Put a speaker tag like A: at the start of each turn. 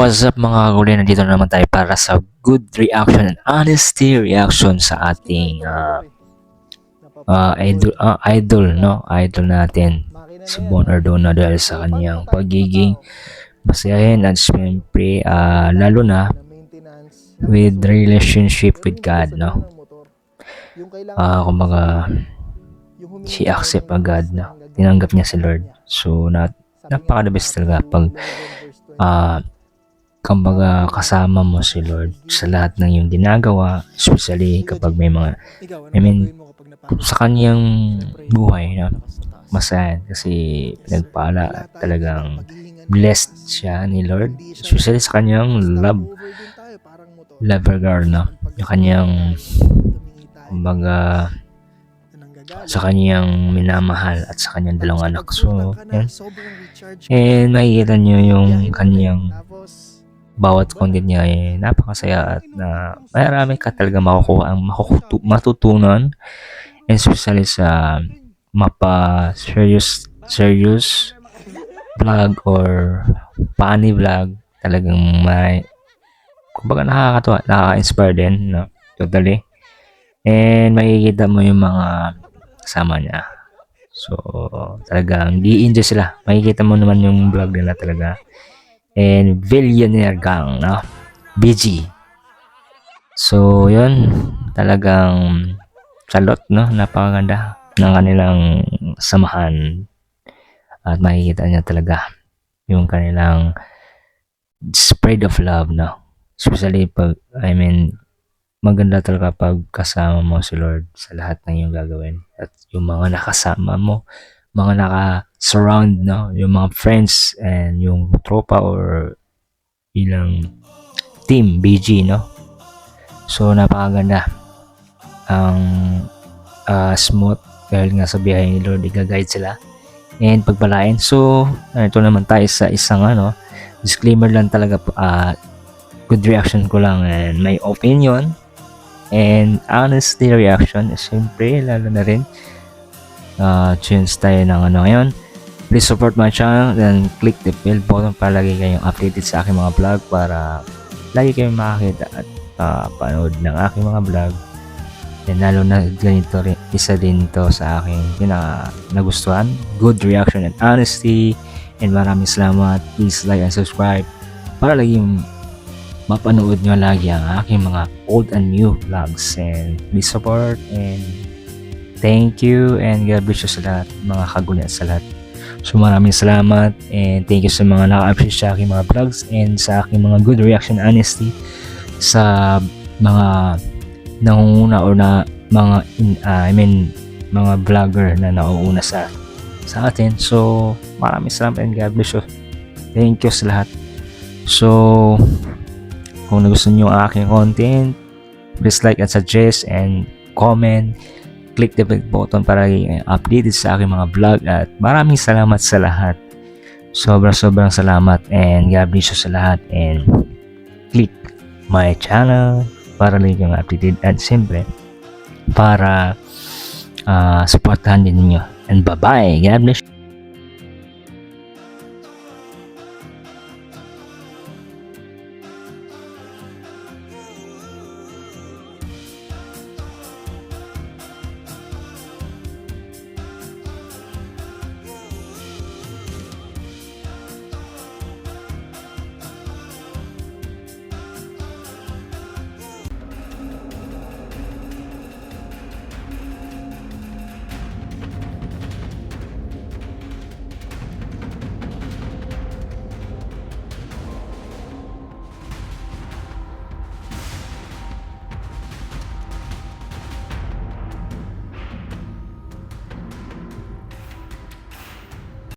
A: What's up mga kaguli? Nandito na naman tayo para sa good reaction and honesty reaction sa ating idol, no? Idol natin, si Bon Ardona, dahil sa kanyang pagiging masayahin at siyempre lalo na with relationship with God, no? Kumbaga, she accept agad, no? Tinanggap niya si Lord. So, napaka-the best talaga pag kumbaga kasama mo si Lord sa lahat ng iyong ginagawa, especially kapag may mga, sa kanyang buhay, no? Masaya kasi pinagpala at talagang blessed siya ni Lord, especially sa kanyang lover girl, no? Yung kanyang, kumbaga, sa kanyang minamahal at sa kanyang dalawang anak. So, yan. And makikita nyo yung kanyang bawat content niya ay napakasaya at marami ka talaga makukuha ang matutunan, and especially sa serious vlog or funny vlog. Talagang may, kumbaga, nakakatuwa, nakaka-inspire din, no? Totally. And makikita mo yung mga kasama niya. So, talagang di-enjoy sila. Makikita mo naman yung vlog nila talaga. And Billionaire Gang, no? BG. So, yun. Talagang salot, no? Napakaganda ng kanilang samahan. At makikita niya talaga yung kanilang spread of love, no? Especially pag, maganda talaga pag kasama mo si Lord sa lahat ng iyong gagawin. At yung mga nakasama mo, mga naka-surround, no? Yung mga friends and yung tropa or ilang team BG, no? So, napakaganda ang smooth dahil nga sa biyahe ni Lord, i-guide sila and pagpalain. So, ito naman tayo sa isang disclaimer lang talaga, good reaction ko lang and my opinion and honesty reaction. Siyempre, lalo na rin tunes tayo ng ngayon. Please support my channel and click the bell button para lagi kayong updated sa aking mga vlog, para lagi kayong makakita at panood ng aking mga vlog. And lalo na ganito rin, isa din to sa aking nagustuhan, good reaction and honesty. And maraming salamat. Please like and subscribe para lagi mapanood nyo lagi ang aking mga old and new vlogs. And please support and thank you and God bless you sa lahat, mga kagulian sa lahat. So maraming salamat and thank you sa mga naka-appreciate sa aking mga vlogs and sa aking mga good reaction honesty sa mga nangunguna or na mga mga vlogger na nauuna sa atin. So maraming salamat and God bless you. Thank you sa lahat. So kung nagustuhan nyo ang aking content, please like and suggest and comment. Click the bell button para updated sa aking mga vlog at maraming salamat sa lahat. Sobrang salamat and God bless you sa lahat, and click my channel para lagi kang updated at siyempre para supportahan din ninyo. And bye bye. God bless you.